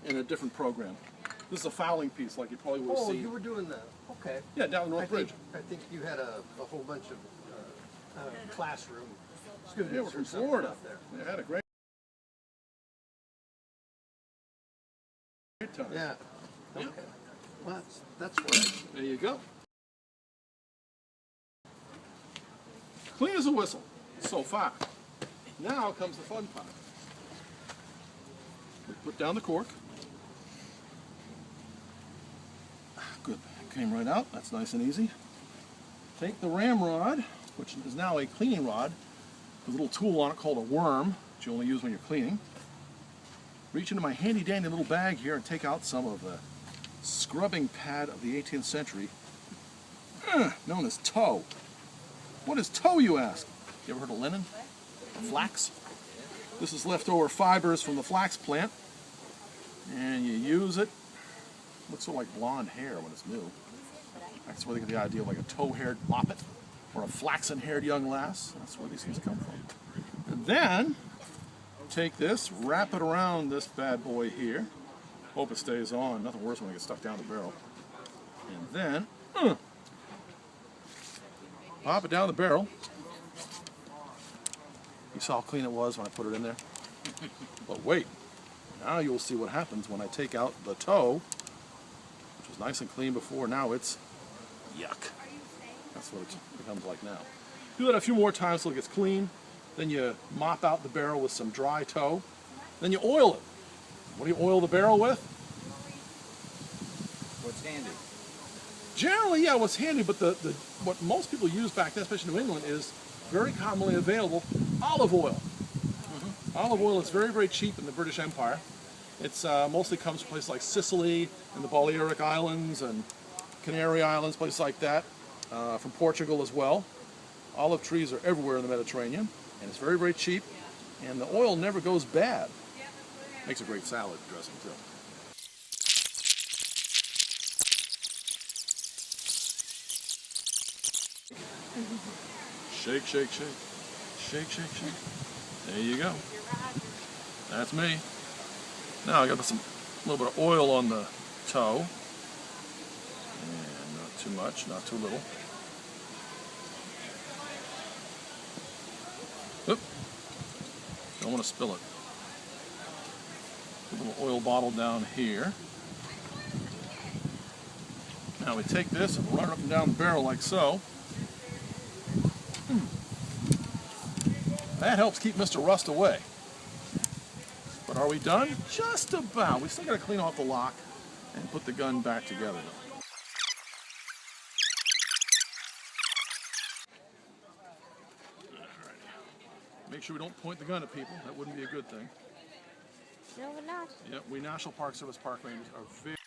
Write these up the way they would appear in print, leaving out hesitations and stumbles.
in a different program. This is a fouling piece, like you probably would have seen. Oh, you were doing that. Okay. Yeah, down the North Bridge. I think you had a whole bunch of classroom students. Yeah, we're from Florida. Out there. Yeah, had a great time. Yeah. Okay. Well, that's right. There you go. Clean as a whistle, so far. Now comes the fun part. We put down the cork. Good, came right out. That's nice and easy. Take the ramrod, which is now a cleaning rod, with a little tool on it called a worm, which you only use when you're cleaning. Reach into my handy dandy little bag here and take out some of the scrubbing pad of the 18th century, known as tow. What is tow, you ask? You ever heard of linen? Flax? This is leftover fibers from the flax plant, and you use it. Looks sort of like blonde hair when it's new. That's where they get the idea of like a tow-haired moppet or a flaxen-haired young lass. That's where these things come from. And then take this, wrap it around this bad boy here. Hope it stays on. Nothing worse when it gets stuck down the barrel. And then pop it down the barrel. You saw how clean it was when I put it in there. But wait, now you'll see what happens when I take out the tow, which was nice and clean before. Now it's yuck. That's what it becomes like now. Do that a few more times till it gets clean. Then you mop out the barrel with some dry tow. Then you oil it. What do you oil the barrel with? What's handy? Generally, yeah, what's handy, but what most people use back then, especially in New England, is very commonly available olive oil. Olive oil is very, very cheap in the British Empire. It's mostly comes from places like Sicily and the Balearic Islands and Canary Islands, places like that, from Portugal as well. Olive trees are everywhere in the Mediterranean, and it's very, very cheap, and the oil never goes bad. Makes a great salad dressing, too. Shake, shake, shake. Shake, shake, shake. There you go. That's me. Now I got to put a little bit of oil on the toe. And not too much, not too little. Oop. Don't want to spill it. Put a little oil bottle down here. Now we take this and run it up and down the barrel like so. That helps keep Mr. Rust away. But are we done? Just about. We still got to clean off the lock and put the gun back together. Alrighty. Make sure we don't point the gun at people. That wouldn't be a good thing. No, we're not. Yep, we National Park Service park rangers are very...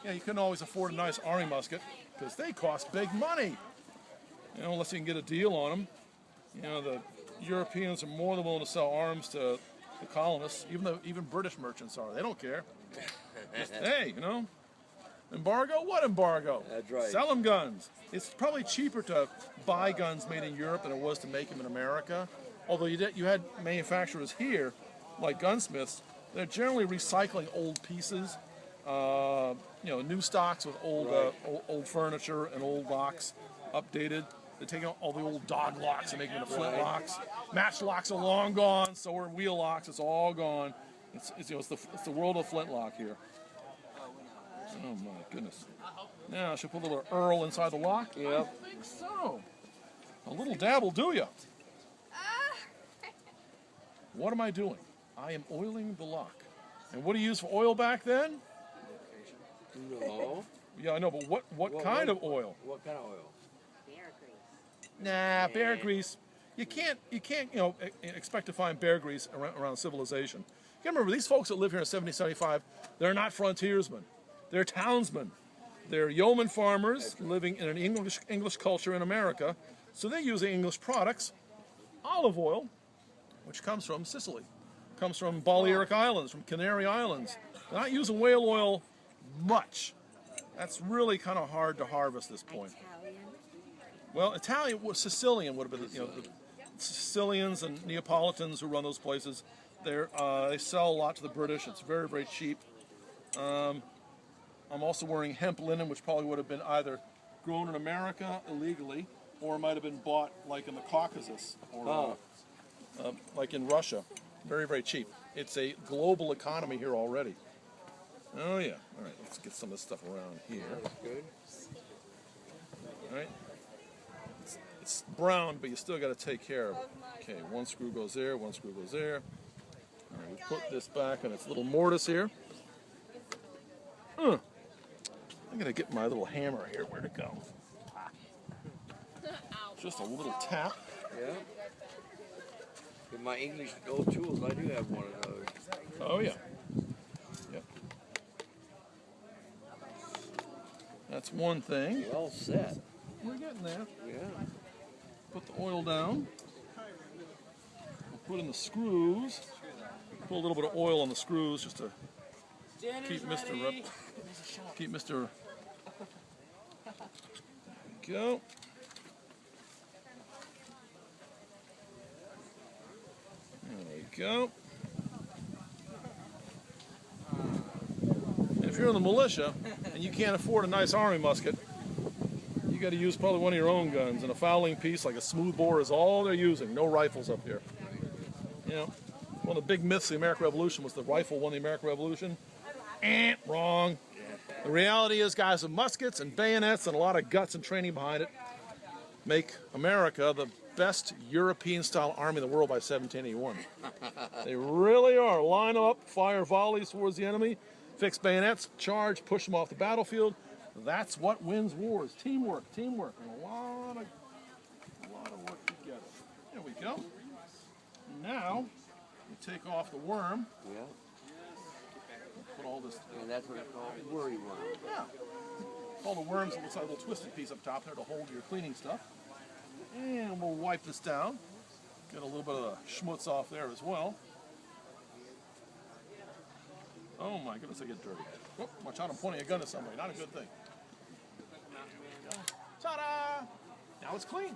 Yeah, you couldn't always afford a nice army musket because they cost big money. You know, unless you can get a deal on them. You know, the Europeans are more than willing to sell arms to the colonists, even British merchants are. They don't care. Just, hey, you know, embargo? What embargo? That's right. Sell them guns. It's probably cheaper to buy guns made in Europe than it was to make them in America. Although you had manufacturers here, like gunsmiths, they're generally recycling old pieces. You know, new stocks with old furniture and old locks, updated. They're taking all the old dog locks and making them into flint locks. Match locks are long gone, so are wheel locks. It's all gone. It's the world of flintlock here. Oh my goodness. Now I should put a little Earl inside the lock. Yep. I think so. A little dab will do ya. What am I doing? I am oiling the lock. And what do you use for oil back then? No. Yeah, I know, but what kind of oil? What kind of oil? Bear grease. Nah, bear grease. You can't expect to find bear grease around civilization. You gotta remember, these folks that live here in 1775, they're not frontiersmen. They're townsmen. They're yeoman farmers living in an English culture in America. So they're using English products. Olive oil, which comes from Sicily, comes from Balearic Islands, from Canary Islands. They're not using whale oil much. That's really kind of hard to harvest this point. Italian. Well, Sicilian would have been, you know, the Sicilians and Neapolitans who run those places They sell a lot to the British. It's very, very cheap. I'm also wearing hemp linen, which probably would have been either grown in America illegally, or might have been bought like in the Caucasus, or like in Russia. Very, very cheap. It's a global economy here already. Oh yeah. All right, let's get some of this stuff around here. That's good. All right. It's brown, but you still got to take care of it. Okay, one screw goes there, one screw goes there. All right, we put this back on its little mortise here. I'm gonna get my little hammer here. Where'd it go? Just a little tap. Yeah. In my English old tools, I do have one of those. Oh yeah. Yep. That's one thing. Well set. We're getting there. Yeah. Put the oil down. We'll put in the screws. Put a little bit of oil on the screws just to keep Mr. Go. There we go. If you're in the militia and you can't afford a nice army musket, you got to use probably one of your own guns. And a fowling piece like a smoothbore is all they're using. No rifles up here. You know, one of the big myths of the American Revolution was the rifle won the American Revolution. Wrong. The reality is, guys with muskets and bayonets and a lot of guts and training behind it make America the best European-style army in the world by 1781. They really are. Line up, fire volleys towards the enemy, fix bayonets, charge, push them off the battlefield. That's what wins wars. Teamwork, and a lot of work together. There we go. Now, we take off the worm. Yeah. Put all this. And that's what it's called, worry worm. Yeah. All the worms on the side, a little twisted piece up top there to hold your cleaning stuff. And we'll wipe this down. Get a little bit of the schmutz off there as well. Oh my goodness, I get dirty. Oh, watch out, I'm pointing a gun at somebody. Not a good thing. Ta-da! Now it's clean.